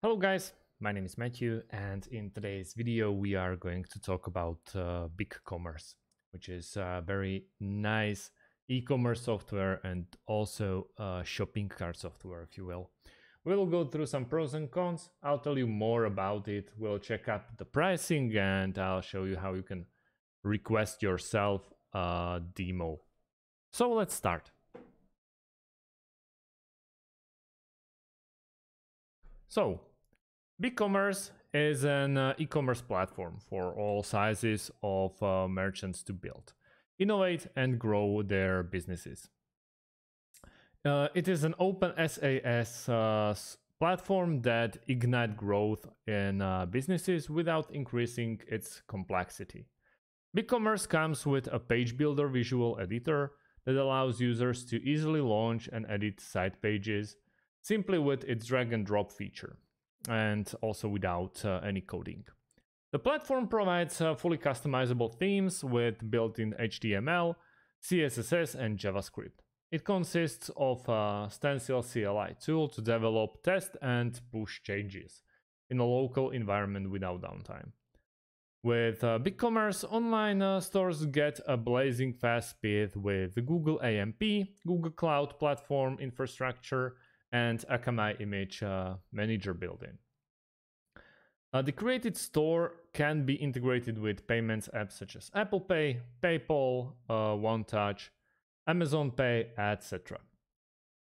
Hello guys, my name is Matthew, and in today's video we are going to talk about BigCommerce, which is a very nice e-commerce software and also shopping cart software, if you will. We'll go through some pros and cons. I'll tell you more about it. We'll check up the pricing and I'll show you how you can request yourself a demo. So let's start. So, BigCommerce is an e-commerce platform for all sizes of merchants to build, innovate, and grow their businesses. It is an open SaaS platform that ignites growth in businesses without increasing its complexity. BigCommerce comes with a page builder visual editor that allows users to easily launch and edit site pages simply with its drag and drop feature, and also without any coding. The platform provides fully customizable themes with built-in HTML, CSS, and JavaScript. It consists of a Stencil CLI tool to develop, test, and push changes in a local environment without downtime. With BigCommerce, online stores get a blazing fast speed with the Google AMP, Google Cloud Platform infrastructure, and Akamai image manager built-in. The created store can be integrated with payments apps such as Apple Pay, PayPal, OneTouch, Amazon Pay, etc.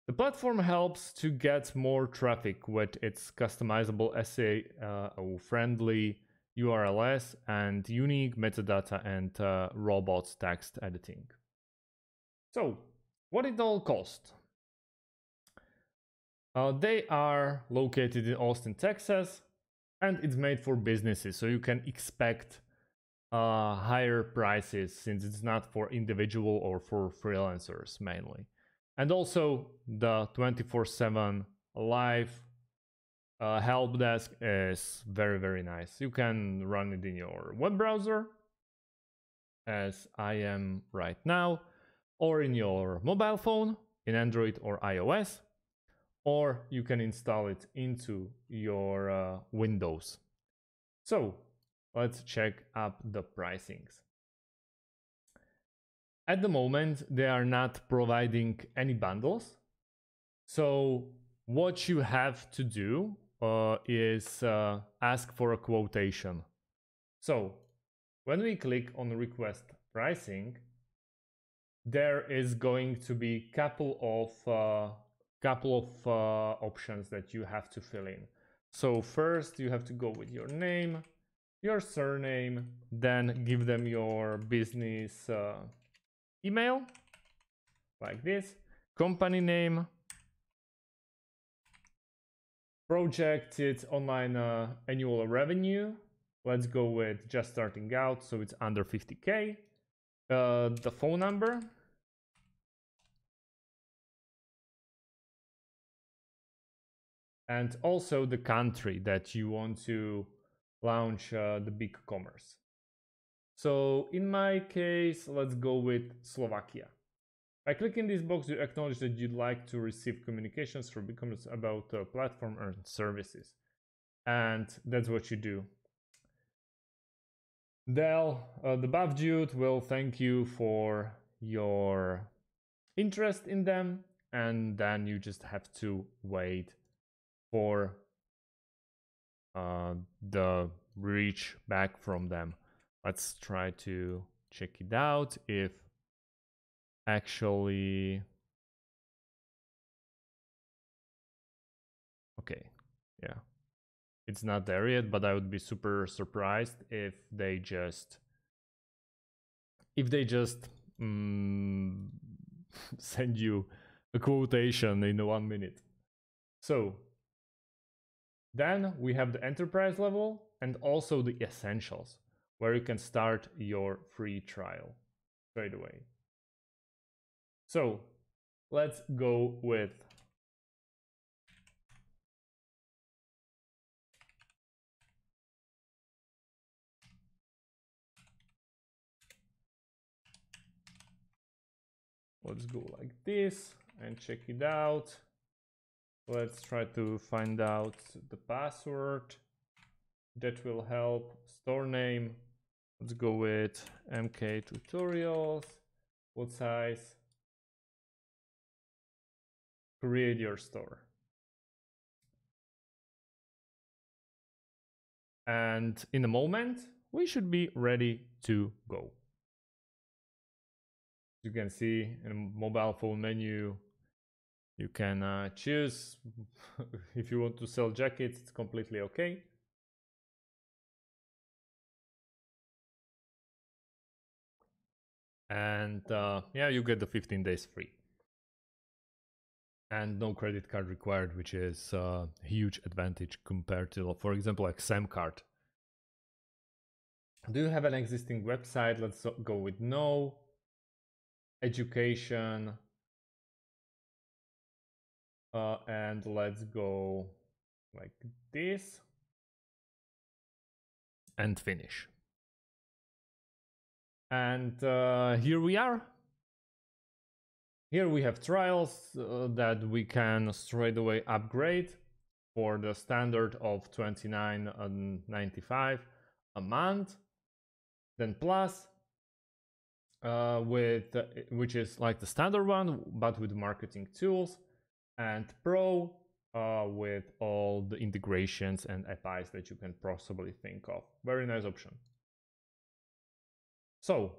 The platform helps to get more traffic with its customizable SEO-friendly URLs and unique metadata and robots text editing. So, what it all cost? They are located in Austin, Texas, and it's made for businesses, so you can expect higher prices since it's not for individual or for freelancers mainly. And also the 24/7 live help desk is very nice. You can run it in your web browser, as I am right now, or in your mobile phone, in Android or iOS, or you can install it into your Windows. So let's check up the pricings. At the moment, they are not providing any bundles. So what you have to do is ask for a quotation. So when we click on request pricing, there is going to be couple of options that you have to fill in. So first you have to go with your name, your surname, then give them your business email, like this, company name, projected online annual revenue. Let's go with just starting out, so it's under 50K. The phone number, and also the country that you want to launch the BigCommerce. So in my case, let's go with Slovakia. By clicking this box, you acknowledge that you'd like to receive communications from BigCommerce about the platform and services. And that's what you do. Dell, the buff dude, will thank you for your interest in them, and then you just have to wait for the reach back from them. Let's try to check it out if actually. Okay, yeah, it's not there yet, but I would be super surprised if they just send you a quotation in 1 minute. So then we have the enterprise level and also the essentials, where you can start your free trial straight away. So let's go with let's go like this and check it out. Let's try to find out the password. That will help. Store name. Let's go with MK Tutorials. What size? Create your store. And in a moment, we should be ready to go. You can see in the mobile phone menu, you can choose if you want to sell jackets, it's completely okay. And yeah, you get the 15 days free. And no credit card required, which is a huge advantage compared to, for example, like SAM card. Do you have an existing website? Let's go with no. Education. And let's go like this. And finish. And here we are. Here we have trials that we can straight away upgrade for the standard of $29.95 a month. Then plus, which is like the standard one, but with marketing tools, and pro with all the integrations and APIs that you can possibly think of. Very nice option. So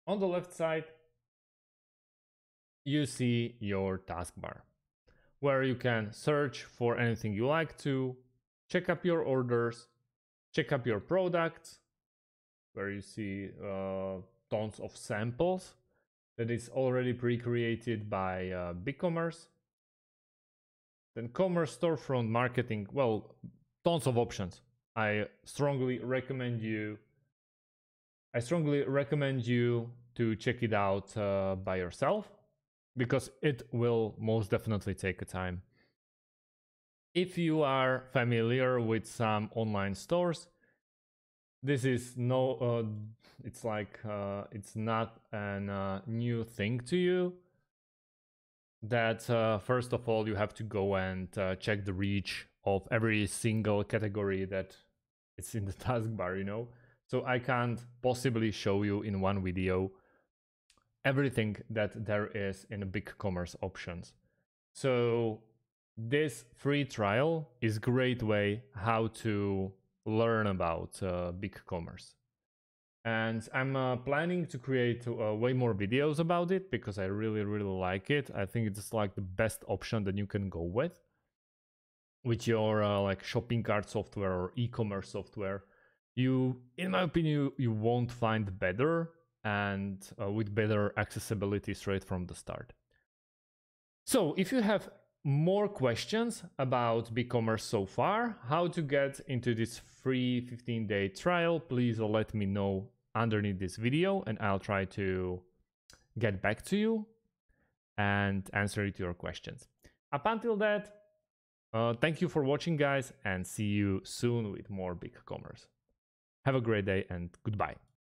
on the left side, you see your taskbar where you can search for anything you like to, check up your orders, check up your products, where you see tons of samples that is already pre-created by BigCommerce. Then commerce, storefront, marketing, well, tons of options. I strongly recommend you to check it out by yourself, because it will most definitely take a time. If you are familiar with some online stores, this is it's not a new thing to you. That first of all, you have to go and check the reach of every single category that it's in the taskbar, you know. So I can't possibly show you in one video everything that there is in BigCommerce options. So this free trial is a great way how to learn about BigCommerce. And I'm planning to create way more videos about it, because I really like it. I think it's like the best option that you can go with your like shopping cart software or e-commerce software. You, in my opinion, you won't find better, and with better accessibility straight from the start. So if you have more questions about BigCommerce so far, how to get into this free 15-day trial, please let me know underneath this video, and I'll try to get back to you and answer to your questions. Up until that, thank you for watching, guys, and see you soon with more BigCommerce. Have a great day and goodbye.